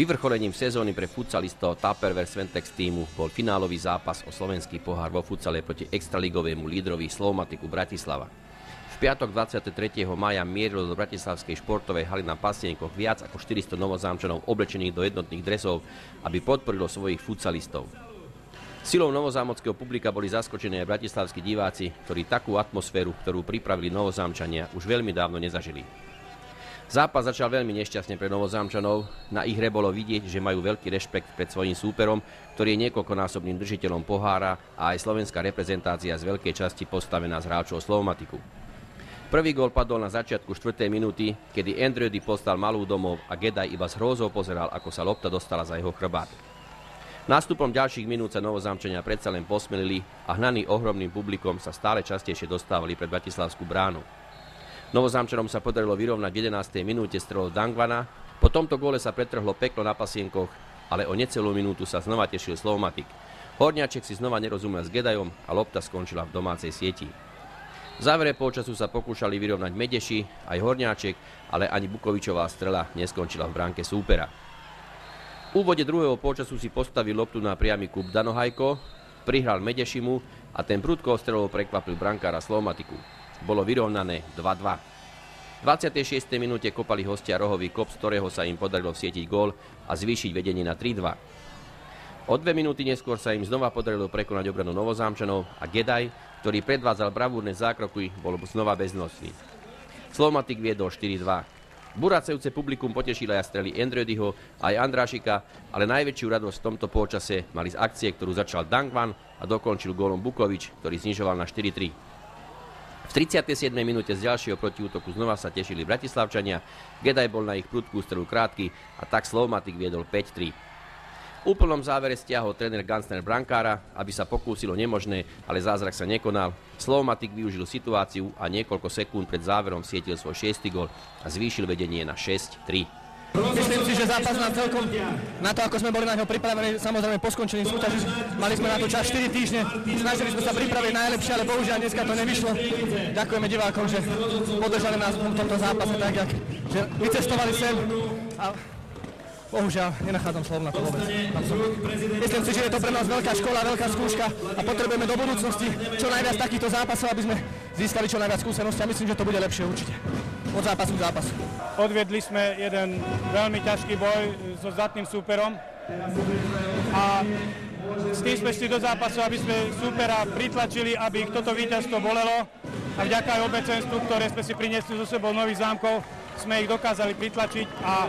Vyvrcholením sezóny pre futsalistov Tupperware Sventex týmu bol finálový zápas o slovenský pohár vo futsale proti extraligovému lídrovi Slovmatiku Bratislava. V piatok 23. mája mierilo do bratislavskej športovej haly na Pasienkoch viac ako 400 novozámčanov oblečených do jednotných dresov, aby podporilo svojich futsalistov. Silou novozámockého publika boli zaskočení aj bratislavskí diváci, ktorí takú atmosféru, ktorú pripravili novozámčania, už veľmi dávno nezažili. Zápas začal veľmi nešťastne pre novozámčanov. Na ich hre bolo vidieť, že majú veľký rešpekt pred svojím súperom, ktorý je niekoľkonásobným držiteľom pohára, a aj slovenská reprezentácia z veľkej časti postavená z hráčov Slovmatiku. Prvý gól padol na začiatku 4. minúty, kedy Andredy postal malú domov a Gedaj iba s hrôzou pozeral, ako sa lopta dostala za jeho chrbát. Nástupom ďalších minút sa novozámčania predsa len posmelili a hnaní ohromným publikom sa stále častejšie dostávali pred bratislavskú bránu. Novozámčanom sa podarilo vyrovnať v 11. minúte strelou Dangvana. Po tomto góle sa pretrhlo peklo na Pasienkoch, ale o necelú minútu sa znova tešil Slovmatik. Horňáček si znova nerozumel s Gedajom a lopta skončila v domácej sieti. V závere polčasu sa pokúšali vyrovnať Medeši aj Horňáček, ale ani Bukovičová strela neskončila v bránke súpera. V úvode druhého polčasu si postavil loptu na priamy kúp Danohajko, prihral Medešimu a ten prudkou strelou prekvapil brankára Slovmatiku. Bolo vyrovnané 2-2. V 26. minúte kopali hostia rohový kop, z ktorého sa im podarilo vsietiť gól a zvýšiť vedenie na 3-2. O 2 minúty neskôr sa im znova podarilo prekonať obranu novozámčanov a Gedaj, ktorý predvádzal bravúrne zákroky, bol znova beznostný. Slovmatik viedol 4-2. Buracejúce publikum potešila aj strely Andredyho a aj Andrášika, ale najväčšiu radosť v tomto polčase mali z akcie, ktorú začal Dangvan a dokončil gólom Bukovič, ktorý znižoval na 4-3. V 37. minúte z ďalšieho protiútoku znova sa tešili bratislavčania, Gedaj bol na ich prudkú strelu krátky a tak Slovmatik viedol 5-3. V úplnom závere stiahol tréner Gansner brankára, aby sa pokúsilo nemožné, ale zázrak sa nekonal. Slovmatik využil situáciu a niekoľko sekúnd pred záverom vsietil svoj 6. gól a zvýšil vedenie na 6-3. Myslím si, že zápas nám celkom, na to, ako sme boli na ňo pripravení, samozrejme po skončení súťaži, mali sme na to čas 4 týždne, snažili sme sa pripraviť najlepšie, ale bohužiaľ dneska to nevyšlo. Ďakujeme divákom, že podržali nás v tomto zápase tak, že vycestovali sem a bohužiaľ nenachádzam slov na to vôbec. Myslím si, že je to pre nás veľká škola, veľká skúška a potrebujeme do budúcnosti čo najviac takýchto zápasov, aby sme získali čo najviac skúseností a myslím, že to bude lepšie určite. Od zápasu k zápasu. Odviedli sme jeden veľmi ťažký boj so zdatným súperom a s tým sme šli do zápasu, aby sme súpera pritlačili, aby ich toto víťazstvo bolelo a vďaka aj obecenstvu, ktoré sme si priniesli so sebou Nových Zámkov, sme ich dokázali pritlačiť a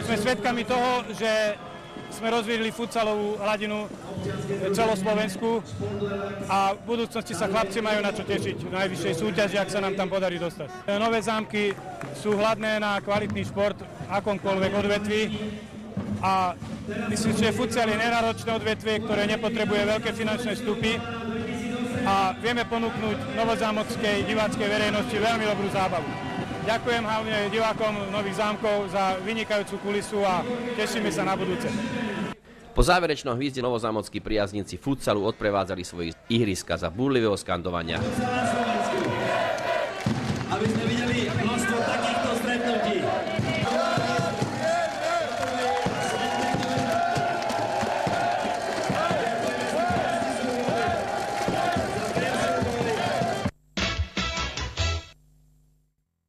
sme svedkami toho, že sme rozvíjali futsalovú hladinu celoslovenskú a v budúcnosti sa chlapci majú na čo tešiť v najvyššej súťaži, ak sa nám tam podarí dostať. Nové Zámky sú hladné na kvalitný šport v akomkoľvek odvetví a myslím, že futsal je nenáročné odvetvie, ktoré nepotrebuje veľké finančné vstupy a vieme ponúknuť novozámockej diváckej verejnosti veľmi dobrú zábavu. Ďakujem hlavne divákom Nových Zámkov za vynikajúcu kulisu a tešíme sa na budúce. Po záverečnom hvízde novozámockí priazníci futsalu odprevádzali svoje ihriska za búrlivého skandovania.